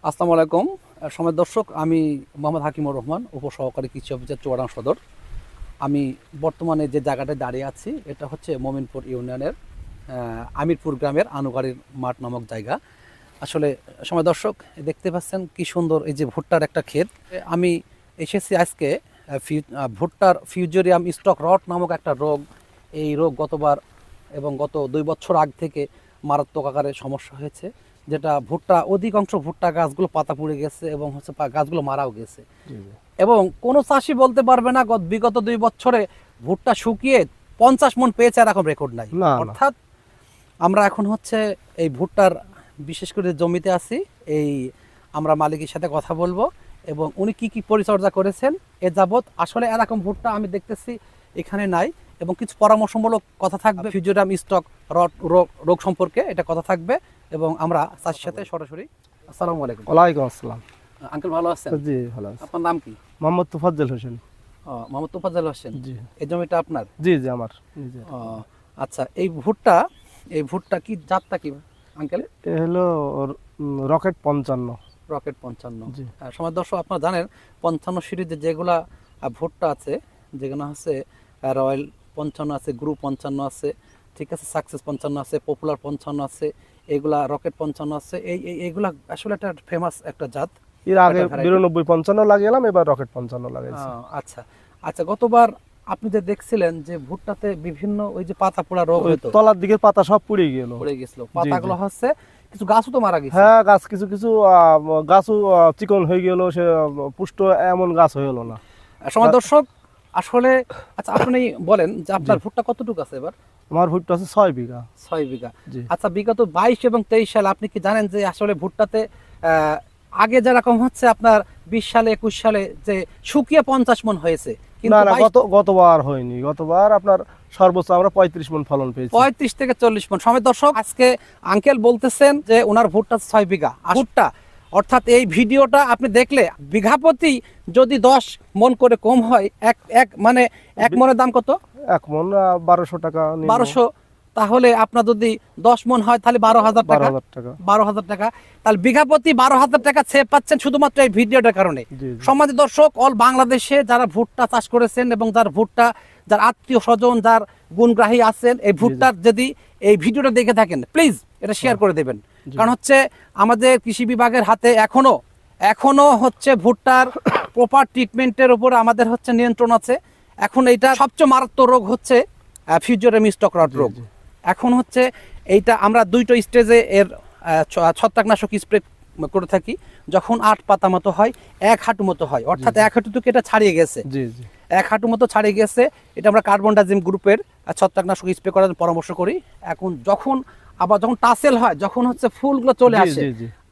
আসসালামু আলাইকুম সময় দর্শক, আমি মোহাম্মদ হাকিমুর রহমান, উপসহকারী কৃষি অফিসার চুয়াডাঙ্গা সদর। আমি বর্তমানে যে জায়গাটায় দাঁড়িয়ে আছি এটা হচ্ছে মোমিনপুর ইউনিয়নের আমিরপুর গ্রামের আনুগাড়ির মাঠ নামক জায়গা। আসলে সময় দর্শক, দেখতে পাচ্ছেন কি সুন্দর এই যে ভুট্টার একটা ক্ষেত। আমি এসেছি আজকে ভুট্টার ফিউজেরিয়াম স্টক রট নামক একটা রোগ। এই রোগ গতবার এবং গত 2 বছর আগ থেকে মারাত্মক আকারে সমস্যা হয়েছে, যেটা ভুট্টা অধিকাংশ ভুট্টা গাছগুলো পাতা পুড়ে গেছে এবং হচ্ছে গাছগুলো মারাও গেছে। এবং কোনো চাষি বলতে পারবে না বিগত 2 বছরে ভুট্টা শুকিয়ে 50 মণ পেয়েছে এরকম রেকর্ড নাই। অর্থাৎ আমরা এখন হচ্ছে এই ভুট্টার বিশেষ করে জমিতে আছি। এই আমরা মালিকের সাথে কথা বলবো এবং উনি কি কি পরিচর্যা করেছেন এ যাবৎ। আসলে এরকম ভুট্টা আমি দেখতেছি এখানে নাই, এবং কিছু পরামর্শমূলক কথা থাকবে ফিউজেরিয়াম স্টক রোগ সম্পর্কে, এটা কথা থাকবে। এবং আমরা চাষির সাথে সরাসরি। আসসালামু আলাইকুম। ওয়ালাইকুম আসসালাম। আঙ্কেল ভালো আছেন? জি ভালো আছি। আপনার নাম কি? মোহাম্মদ তোফাজ্জল হোসেন। মোহাম্মদ তোফাজ্জল হোসেন। জি। এই জমিটা আপনার? জি জি আমার। আচ্ছা, এই ভুট্টা কি জাতটা কি আঙ্কেল? এ হলো রকেট 55। রকেট 55। জি। সময় দর্শক, আপনারা জানেন 55 সিরিজে যেগুলা ভুট্টা আছে, যেগুলো হচ্ছে রয়্যাল 55 আছে, গ্রুপ 55 আছে, ঠিক আছে, সাকসেস 55 আছে, পপুলার 55 আছে, এগুলা রকেট 55 আছে। এইগুলা আসলে একটা ফেমাস একটা জাত। এর আগে 92 55 লাগিয়েলাম, এবার রকেট 55 লাগাইছি। আচ্ছা আচ্ছা, গতবার আপনি যে দেখছিলেন যে ভুট্টাতে বিভিন্ন ওই যে পাতা পোড়া রোগ হতো, তলার দিকের পাতা সব পুড়ে গেল, পাতাগুলো হচ্ছে কিছু গাছও তো মারা গেছে। হ্যাঁ, গাছ কিছু কিছু গাছও চিকন হয়ে গেল, সে পুষ্ট এমন গাছ হয়ে গেল না। সময় দর্শক, আসলে আচ্ছা আপনি বলেন যে আপনার ভুট্টা কতটুকু আছে এবার? আমার ভুট্টা আছে 6 বিঘা। 6 বিঘা। আচ্ছা, বিগত 22 এবং 23 সালে আপনি কি জানেন যে আসলে ভুট্টাতে আগে যেরকম হচ্ছে আপনার 20 সালে 21 সালে যে শুকিয়ে 50 মণ হয়েছে, না না, গতবার হয়নি। গতবার আপনার সর্বোচ্চ আমরা 35 মণ ফলন পেয়েছি। 35 থেকে 40 মণ। সময় দর্শক, আজকে আঙ্কেল বলতেছেন যে ওনার ভুট্টা 6 বিঘা ভুট্টা। অর্থাৎ এই ভিডিওটা আপনি দেখলে বিঘা প্রতি যদি 10 মণ করে কম হয়, এক মণের দাম কত? 1 মণ 1200 টাকা। 1200, তাহলে আপনার যদি 10 মণ হয় তাহলে 12,000 টাকা। 12,000 টাকা, তাহলে বিঘা প্রতি 12,000 টাকা সেভ পাচ্ছেন শুধুমাত্র এই ভিডিওটার কারণে। সম্মানিত দর্শক, অল বাংলাদেশে যারা ভুট্টা চাষ করেছেন এবং যার আত্মীয় স্বজন, যার গুণগ্রাহী আছেন, এই ভুট্টার যদি এই ভিডিওটা দেখে থাকেন, প্লিজ এটা শেয়ার করে দেবেন। কারণ হচ্ছে আমাদের কৃষি বিভাগের হাতে এখনো হচ্ছে ভুট্টার প্রপার ট্রিটমেন্টের উপর আমাদের হচ্ছে নিয়ন্ত্রণ আছে। এখন এইটা সবচেয়ে মারাত্মক রোগ হচ্ছে ফিউজেরিয়াম স্টক রট রোগ। এখন হচ্ছে এইটা আমরা 2টো স্টেজে এর ছত্রাকনাশক স্প্রে করে থাকি। যখন 8 পাতা মতো হয়, 1 হাঁটু মতো হয়, অর্থাৎ 1 হাঁটু থেকে এটা ছাড়িয়ে গেছে, 1 হাঁটু মতো ছাড়িয়ে গেছে, এটা আমরা কার্বনডাজিম গ্রুপের ছত্রাকনাশক স্প্রে করার পরামর্শ করি। এখন যখন টাসেল হয়, যখন হচ্ছে ফুলগুলো চলে আসে,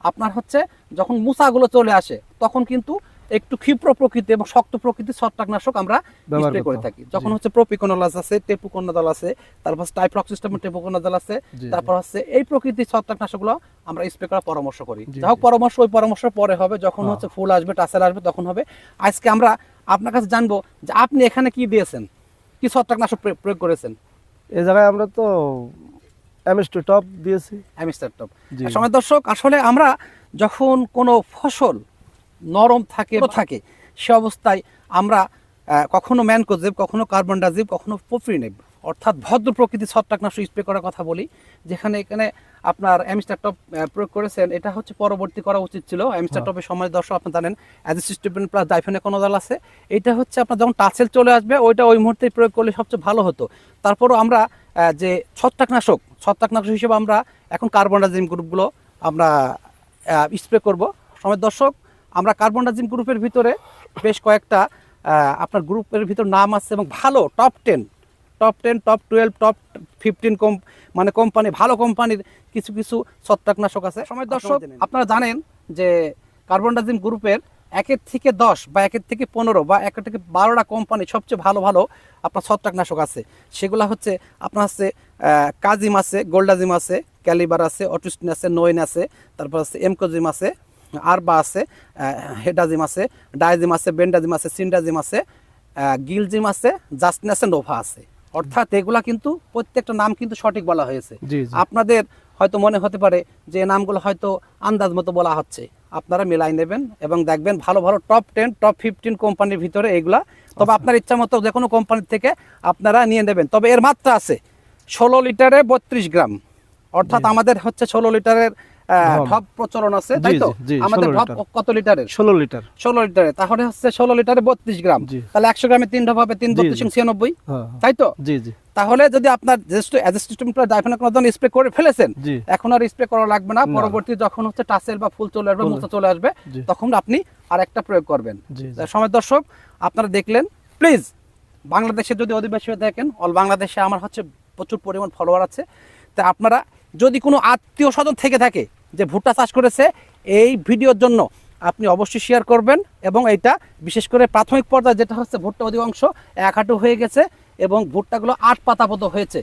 আপনার হচ্ছে যখন মুসাগুলো চলে আসে, তখন কিন্তু একটু ক্ষিপ্র প্রকৃতি এবং শক্ত প্রকৃতির ছত্রাকনাশক আমরা স্প্রে করে থাকি। যখন হচ্ছে প্রোপিকোনালাস আছে, টেপুকোনাজল আছে, তারপর টাইফ্লক্সিস্টাম টেপুকোনাজল আছে, তারপর হচ্ছে এই প্রকৃতির ছত্রাকনাশকগুলো আমরা স্প্রে করার পরামর্শ করি। যাই হোক, ওই পরামর্শ পরে হবে, যখন হচ্ছে ফুল আসবে, টাসেল আসবে, তখন হবে। আজকে আমরা আপনার কাছে জানবো যে আপনি এখানে কি দিয়েছেন, কি ছত্রাকনাশক প্রয়োগ করেছেন? এই জায়গায় আমরা তো অ্যামিস্টার টপ দিয়েছি। Amistar top. সময় দর্শক, আসলে আমরা যখন কোনো ফসল নরম থাকে সে অবস্থায় আমরা কখনো ম্যানকোজেব, কখনো কার্বনডাজিম, কখনো প্রোপিনেব, অর্থাৎ ভদ্র প্রকৃতির ছত্রাকনাশক স্প্রে করার কথা বলি। এখানে আপনার অ্যামিস্টার টপ প্রয়োগ করেছেন, এটা হচ্ছে পরবর্তী করা উচিত ছিল। অ্যামিস্টার টপের সময় দর্শক আপনার জানেন অ্যাজিস্টিবেন প্লাস ডাইফেনেকোনাজল আছে। এটা হচ্ছে আপনার যখন টাসেল চলে আসবে, ওই মুহূর্তে প্রয়োগ করলে সবচেয়ে ভালো হতো। তারপরও আমরা যে ছত্রাকনাশক হিসেবে আমরা এখন কার্বনডাজিম গ্রুপগুলো আমরা স্প্রে করব। সময় দর্শক, আমরা কার্বনডাজিম গ্রুপের ভিতরে বেশ কয়েকটা আপনার গ্রুপের ভিতর নাম আছে, এবং ভালো টপ 10, টপ 12, টপ 15 কোম্পানি, ভালো কোম্পানির কিছু ছত্রাকনাশক আছে। সময় দর্শক, আপনারা জানেন যে কার্বনডাজিম গ্রুপের 1 থেকে 10 বা 1 থেকে 15 বা 1 থেকে 12টা কোম্পানি সবচেয়ে ভালো আপনার ছত্রাকনাশক আছে। সেগুলো হচ্ছে আপনার হচ্ছে কাজিম আছে, গোল্ডাজিম আছে, ক্যালিবার আছে, অটিস্টিন আছে, নোয়েন আছে, তারপর আছে এমকোজিম আছে, আরবা আছে, হেডাজিম আছে, ডাইজিম আছে, বেন্ডাজিম আছে, সিন্ডাজিম আছে, গিলজিম আছে, জাস্টিন আছে, নোভা আছে। অর্থাৎ এগুলা কিন্তু প্রত্যেকটা নাম কিন্তু সঠিক বলা হয়েছে। আপনাদের হয়তো মনে হতে পারে যে নামগুলো হয়তো আন্দাজ মতো বলা হচ্ছে। আপনারা মিলাই নেবেন এবং দেখবেন ভালো ভালো টপ 10 টপ 15 কোম্পানির ভিতরে এইগুলা। তবে আপনার ইচ্ছা মতো যে কোনো কোম্পানি থেকে আপনারা নিয়ে নেবেন। তবে এর মাত্রা আছে 16 লিটারে 32 গ্রাম, অর্থাৎ আমাদের হচ্ছে 16 লিটারের ঢপ প্রচলন আছে, তাই তো? আমাদের ঢপ কত লিটারের? 16 লিটার। 16 লিটারে, তাহলে হচ্ছে 16 লিটারে 32 গ্রাম, তাহলে 100 গ্রামে 3 ঢপ হবে, 3 32 96, তাই তো? জি জি। তাহলে যদি আপনার ডাইফেনকোনাজোল স্প্রে করে ফেলেছেন, এখন আর স্প্রে করা লাগবে না। পরবর্তী যখন হচ্ছে টাসেল বা ফুল চলে আসবে, মোচা চলে আসবে, তখন আপনি আরেকটা প্রয়োগ করবেন। সময় দর্শক, আপনারা দেখলেন। প্লিজ বাংলাদেশে যদি অধিবাসী হয়ে দেখেন, অল বাংলাদেশে আমার হচ্ছে প্রচুর পরিমাণ ফলোয়ার আছে, তা আপনারা যদি কোনো আত্মীয় স্বজন থেকে থাকে যে ভুট্টা চাষ করেছে, এই ভিডিওর জন্য আপনি অবশ্যই শেয়ার করবেন। এবং এইটা বিশেষ করে প্রাথমিক পর্যায়ে যেটা হচ্ছে ভুট্টা অধিকাংশ 1 হাঁটু হয়ে গেছে এবং ভুট্টাগুলো 8 পাতাপত হয়েছে।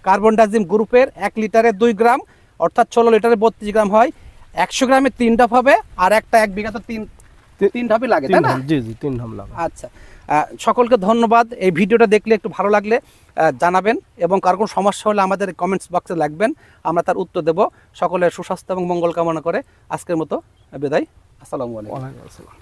কার্বনডাজিম গ্রুপের 1 লিটারে 2 গ্রাম, অর্থাৎ 16 লিটারে 32 গ্রাম হয়। 100 গ্রামে 3 ঢপ হবে, আর একটা 1 বিঘা তো 3 ঢপই লাগে, তাই না? জি জি, 3 ঢপ লাগে। আচ্ছা, সকলকে ধন্যবাদ। এই ভিডিওটা দেখলে একটু ভালো লাগলে জানাবেন এবং কার কোনো সমস্যা হলে আমাদের কমেন্টস বক্সে লিখবেন, আমরা তার উত্তর দেব। সকলের সুস্বাস্থ্য এবং মঙ্গল কামনা করে আজকের মতো বিদায়। আসসালামু আলাইকুম। ওয়ালাইকুম আসসালাম।